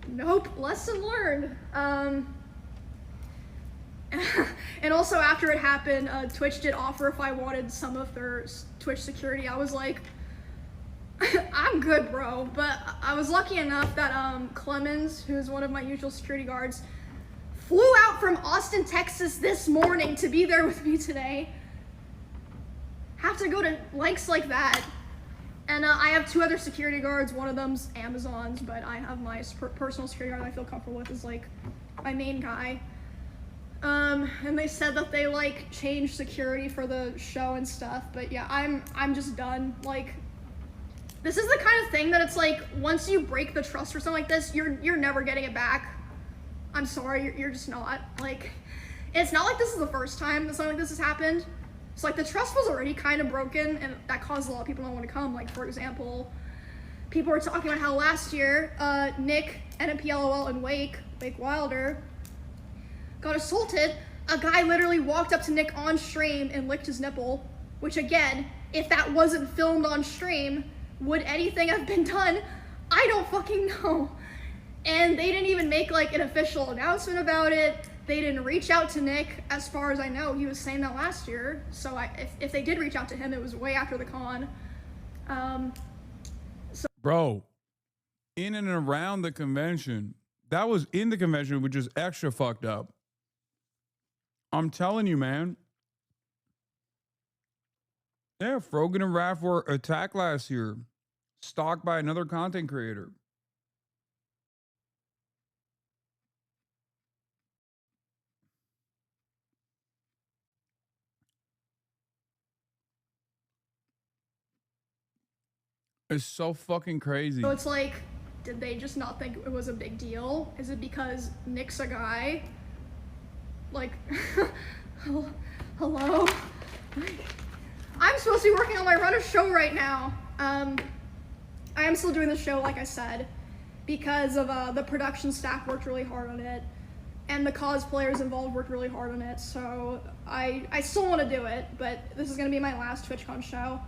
Nope. Lesson learned. And also after it happened, Twitch did offer if I wanted some of their Twitch security. I was like, I'm good, bro. But I was lucky enough that Clemens, who's one of my usual security guards, flew out from Austin, Texas this morning to be there with me today. Have to go to lengths like that. And I have 2 other security guards. One of them's Amazon's, but I have my personal security guard that I feel comfortable with is like my main guy. And they said that they like changed security for the show and stuff, but yeah, I'm just done. Like, this is the kind of thing that it's like, once you break the trust for something like this, you're never getting it back. I'm sorry, you're just not. Like, it's not like this is the first time that something like this has happened. So like the trust was already kind of broken, and that caused a lot of people not want to come. Like, for example, people were talking about how last year, Nick, NMPLOL, and Wake Wilder got assaulted. A guy literally walked up to Nick on stream and licked his nipple, which again, if that wasn't filmed on stream, would anything have been done? I don't fucking know. And they didn't even make like an official announcement about it. They didn't reach out to Nick, as far as I know. He was saying that last year. So if they did reach out to him, it was way after the con. Bro, in and around the convention, that was in the convention, which is extra fucked up. I'm telling you, man. Yeah, Frogan and Raph were attacked last year, stalked by another content creator. It's so fucking crazy. So it's like, did they just not think it was a big deal? Is it because Nick's a guy? Like, hello? I'm supposed to be working on my Runner show right now. I am still doing the show, like I said, because of the production staff worked really hard on it, and the cosplayers involved worked really hard on it, so I still want to do it, but this is going to be my last TwitchCon show.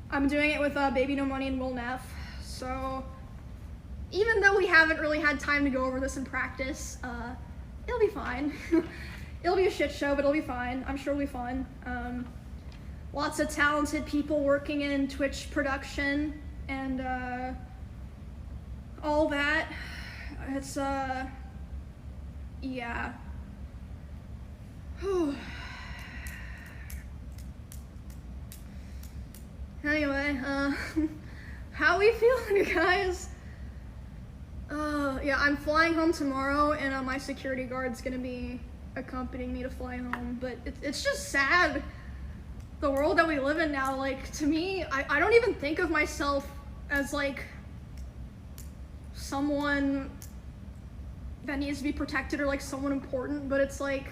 I'm doing it with Baby No Money and Will Neff, so even though we haven't really had time to go over this in practice, it'll be fine. It'll be a shit show, but it'll be fine. I'm sure it'll be fun. Lots of talented people working in Twitch production and all that. It's yeah. Anyway, how we feeling, you guys? Yeah, I'm flying home tomorrow, and my security guard's gonna be accompanying me to fly home, but it's just sad, the world that we live in now. Like, to me, I don't even think of myself as, like, someone that needs to be protected or, like, someone important, but it's like,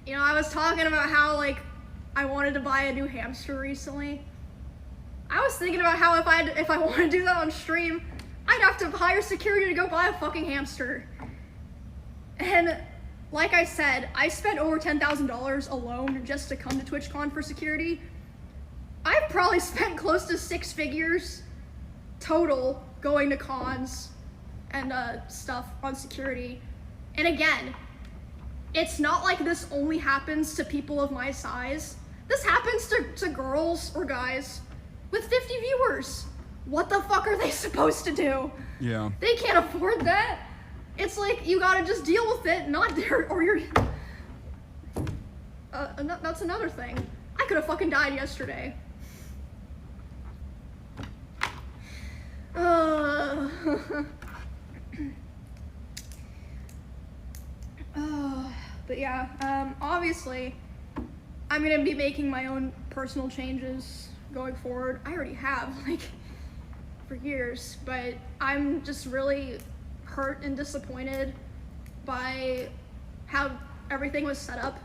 you know, I was talking about how, like, I wanted to buy a new hamster recently. I was thinking about how if I want to do that on stream, I'd have to hire security to go buy a fucking hamster. And like I said, I spent over $10,000 alone just to come to TwitchCon for security. I've probably spent close to 6 figures total going to cons and stuff on security. And again, it's not like this only happens to people of my size. This happens to girls or guys with 50 viewers. What the fuck are they supposed to do? Yeah. They can't afford that. It's like, you gotta just deal with it, not there, or you're... that's another thing. I could have fucking died yesterday. But yeah, obviously, I'm gonna be making my own personal changes going forward. I already have, like, for years, but I'm just really hurt and disappointed by how everything was set up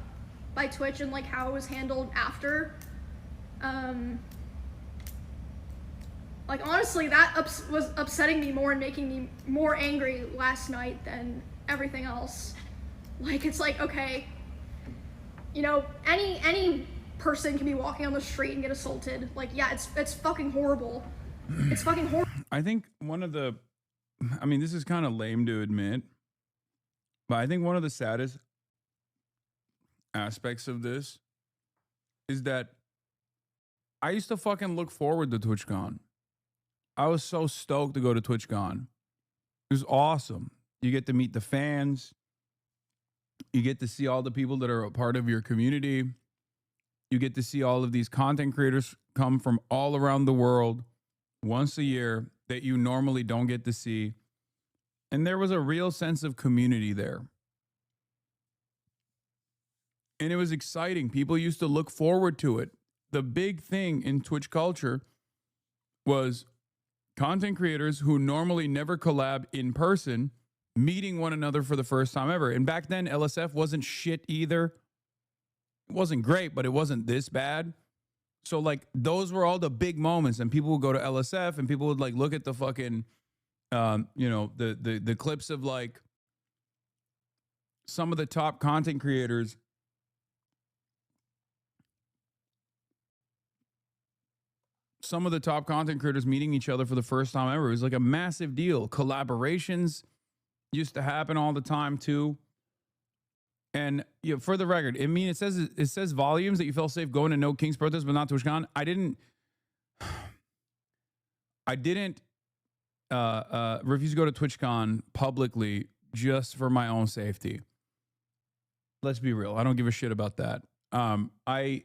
by Twitch and, like, how it was handled after. Like, honestly, that was upsetting me more and making me more angry last night than everything else. Like, it's like, okay, you know, any person can be walking on the street and get assaulted. Like, yeah, it's fucking horrible. It's fucking horrible. I think one of the I mean, this is kind of lame to admit, but I think one of the saddest aspects of this is that I used to fucking look forward to TwitchCon. I was so stoked to go to TwitchCon. It was awesome. You get to meet the fans. You get to see all the people that are a part of your community. You get to see all of these content creators come from all around the world once a year that you normally don't get to see. And there was a real sense of community there. And it was exciting. People used to look forward to it. The big thing in Twitch culture was content creators who normally never collab in person meeting one another for the first time ever. And back then, LSF wasn't shit either. It wasn't great, but it wasn't this bad. So like those were all the big moments, and people would go to LSF and people would like look at the fucking, you know, the clips of like some of the top content creators. Some of the top content creators meeting each other for the first time ever. It was like a massive deal. Collaborations used to happen all the time too. And you know, for the record, I mean, it says volumes that you felt safe going to No King's protest, but not TwitchCon. I didn't refuse to go to TwitchCon publicly just for my own safety. Let's be real. I don't give a shit about that. I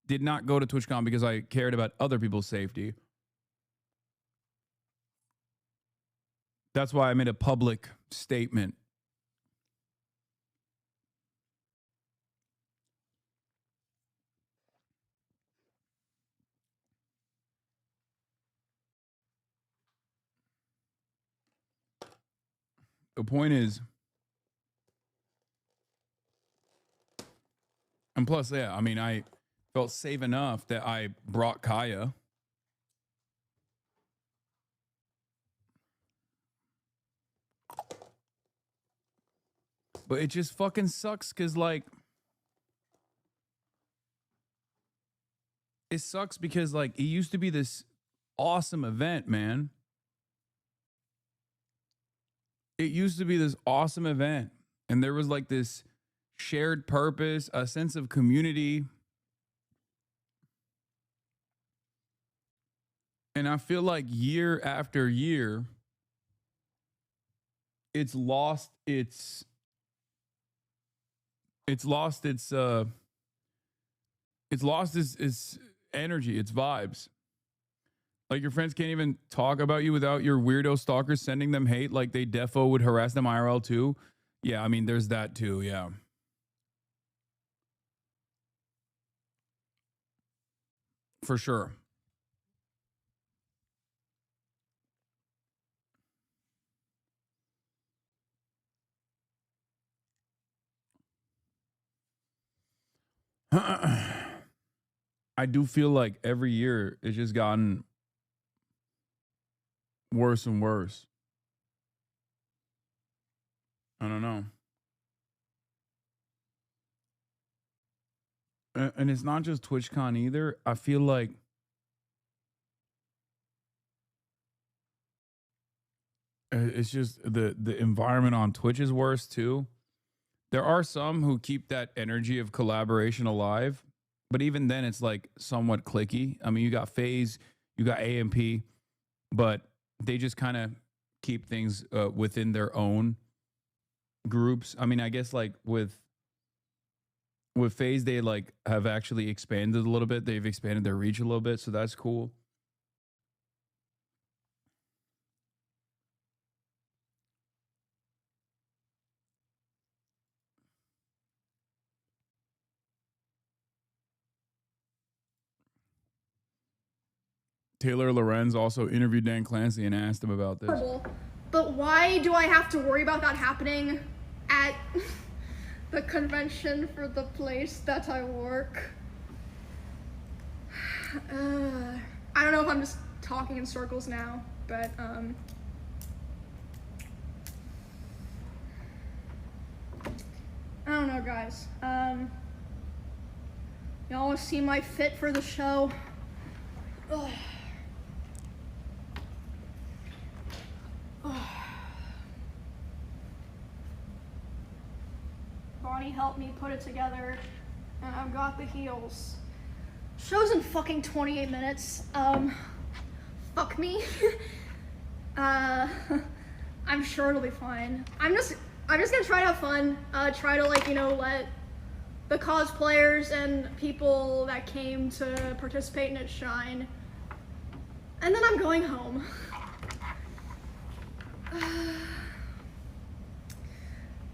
did not go to TwitchCon because I cared about other people's safety. That's why I made a public statement. The point is, and plus, yeah, I mean, I felt safe enough that I brought Kaya. But it just fucking sucks because, like, it sucks because, like, it used to be this awesome event, man. It used to be this awesome event. And there was, like, this shared purpose, a sense of community. And I feel like year after year, it's lost its energy, its vibes. Like your friends can't even talk about you without your weirdo stalkers sending them hate like they defo would harass them IRL too. Yeah, I mean, there's that too, yeah. For sure. I do feel like every year it's just gotten worse and worse. I don't know. And it's not just TwitchCon either. I feel like it's just the environment on Twitch is worse too. There are some who keep that energy of collaboration alive, but even then it's like somewhat cliquey. I mean, you got FaZe, you got AMP, but they just kind of keep things within their own groups. I mean, I guess like with FaZe, they like have actually expanded a little bit. They've expanded their reach a little bit, so that's cool. Taylor Lorenz also interviewed Dan Clancy and asked him about this. But why do I have to worry about that happening at the convention for the place that I work? I don't know if I'm just talking in circles now, but I don't know, guys. Y'all seem like fit for the show. Ugh. Ugh. He helped me put it together, and I've got the heels. Show's in fucking 28 minutes. Fuck me. I'm sure it'll be fine. I'm just gonna try to have fun. Try to, like, you know, let the cosplayers and people that came to participate in it shine. And then I'm going home.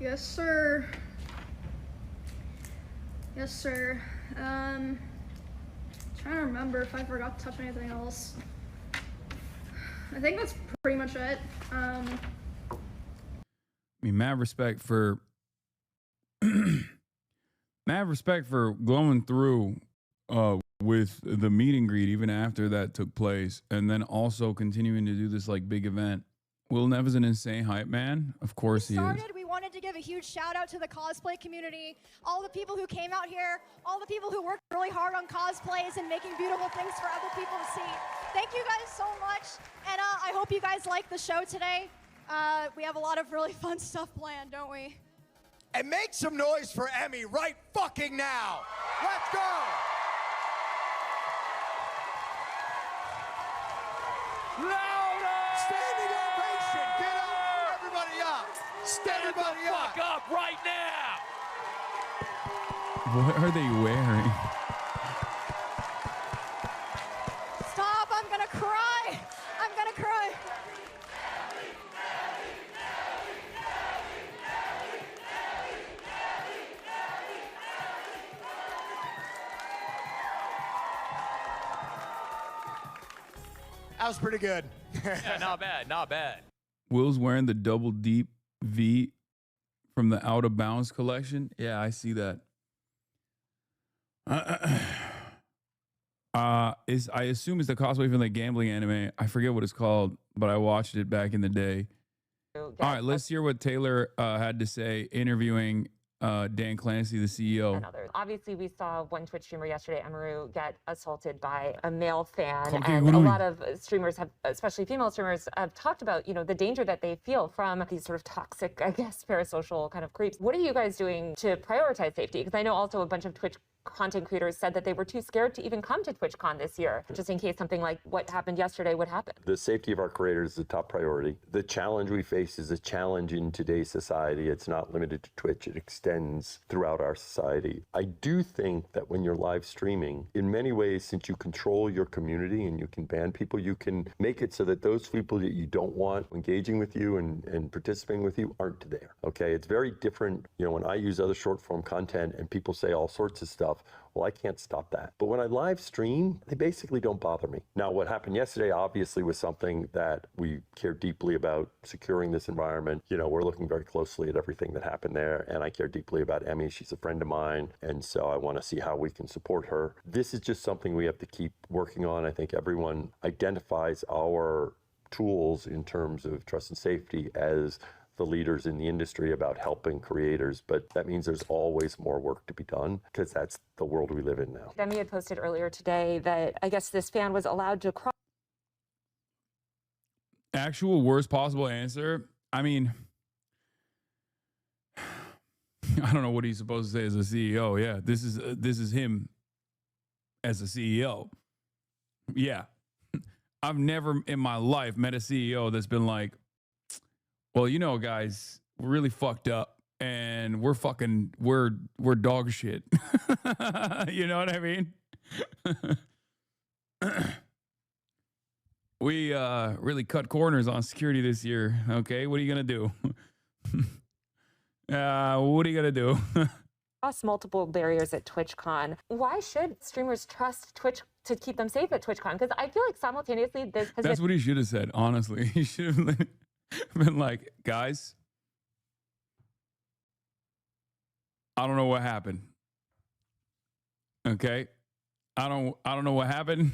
Yes, sir. Yes, sir. Trying to remember if I forgot to touch anything else. I think that's pretty much it. I mean, mad respect for mad respect for glowing through with the meet and greet even after that took place, and then also continuing to do this like big event. Will Nev is an insane hype man. Of course he is. We wanted to give a huge shout out to the cosplay community, all the people who came out here, all the people who worked really hard on cosplays and making beautiful things for other people to see. Thank you guys so much, and I hope you guys like the show today. We have a lot of really fun stuff planned, don't we? And make some noise for Emmy right fucking now. Let's go. Louder! Standing ovation. Get up. Everybody up. Stand the fuck up right now. What are they wearing? Stop, I'm gonna cry. I'm gonna cry. That was pretty good. Yeah, not bad, not bad. Will's wearing the double deep V from the Out of Bounds collection. Yeah, I see that. I assume it's the cosplay from the gambling anime. I forget what it's called, but I watched it back in the day. All right, let's hear what Taylor had to say interviewing Dan Clancy, the CEO. And others. Obviously, we saw one Twitch streamer yesterday, Emiru, get assaulted by a male fan. Okay, and a lot of streamers have, especially female streamers, have talked about, you know, the danger that they feel from these sort of toxic, I guess, parasocial kind of creeps. What are you guys doing to prioritize safety? Because I know also a bunch of Twitch content creators said that they were too scared to even come to TwitchCon this year, just in case something like what happened yesterday would happen. The safety of our creators is a top priority. The challenge we face is a challenge in today's society. It's not limited to Twitch. It extends throughout our society. I do think that when you're live streaming, in many ways, since you control your community and you can ban people, you can make it so that those people that you don't want engaging with you and participating with you aren't there, okay? It's very different, you know, when I use other short form content and people say all sorts of stuff, well, I can't stop that. But when I live stream, they basically don't bother me. Now, what happened yesterday obviously was something that we care deeply about, securing this environment. You know, we're looking very closely at everything that happened there, and I care deeply about Emmy. She's a friend of mine, and so I want to see how we can support her. This is just something we have to keep working on. I think everyone identifies our tools in terms of trust and safety as the leaders in the industry about helping creators, but that means there's always more work to be done because that's the world we live in now. Demi had posted earlier today that I guess this fan was allowed to cross. Actual worst possible answer. I mean, I don't know what he's supposed to say as a CEO. Yeah, this is him as a CEO. Yeah, I've never in my life met a CEO that's been like, well, you know, guys, we're really fucked up and we're dog shit. You know what I mean? We really cut corners on security this year. Okay, what are you gonna do? What are you gonna do? Across multiple barriers at TwitchCon. Why should streamers trust Twitch to keep them safe at TwitchCon? Because I feel like simultaneously this has That's what he should have said, honestly. He should have been like, guys, I don't know what happened. Okay? I don't know what happened.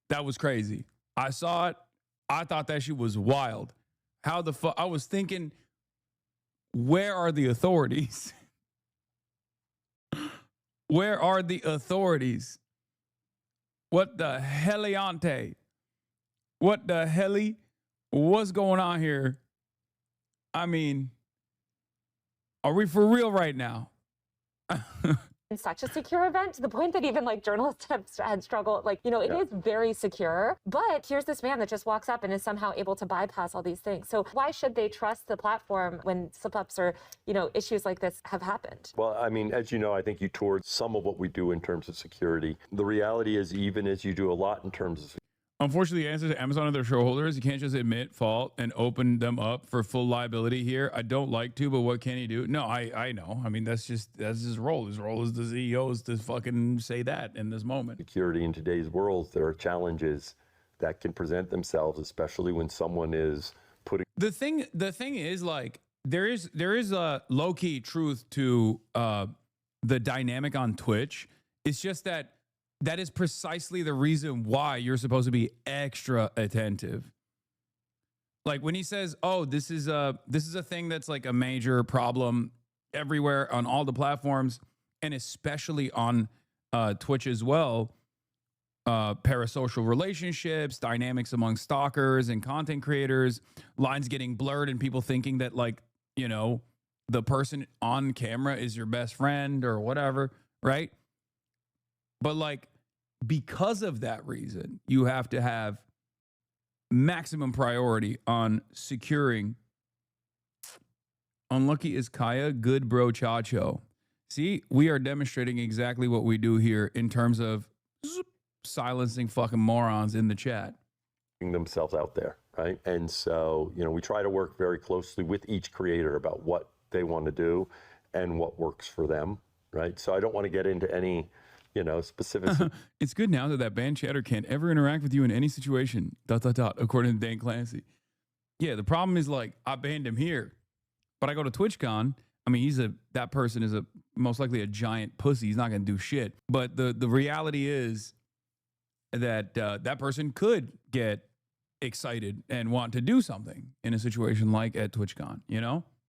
That was crazy. I saw it. I thought that shit was wild. How the fuck? I was thinking, where are the authorities? Where are the authorities? What the heliante? What the heli? What's going on here? I mean, are we for real right now? in such a secure event to the point that even like journalists have had struggled. Like, you know, it is very secure, but here's this man that just walks up and is somehow able to bypass all these things. So why should they trust the platform when slip-ups or, you know, issues like this have happened? Well, I mean, as you know, I think you toured some of what we do in terms of security. The reality is, even as you do a lot in terms of Unfortunately, the answer to Amazon and their shareholders, you can't just admit fault and open them up for full liability here. I don't like to, but what can he do? No, I know. I mean, that's his role. His role as the CEO is to fucking say that in this moment. security in today's world, there are challenges that can present themselves, especially when someone is putting The thing is, like, there is a low key truth to the dynamic on Twitch. It's just that is precisely the reason why you're supposed to be extra attentive. Like when he says, "Oh, this is a thing that's like a major problem everywhere on all the platforms, and especially on Twitch as well." Parasocial relationships, dynamics among stalkers and content creators, lines getting blurred, and people thinking that, like, you know, the person on camera is your best friend or whatever, right? But like, because of that reason, you have to have maximum priority on securing. Unlucky is Kaya, good bro Chacho. See, we are demonstrating exactly what we do here in terms of silencing fucking morons in the chat. themselves out there, right? And so, you know, we try to work very closely with each creator about what they want to do and what works for them, right? So I don't want to get into any, you know, specifics. It's good now that banned chatter can't ever interact with you in any situation, ... according to Dan Clancy. Yeah, the problem is, like, I banned him here, but I go to TwitchCon. I mean, that person is most likely a giant pussy. He's not going to do shit. But the reality is that that person could get excited and want to do something in a situation like at TwitchCon, you know?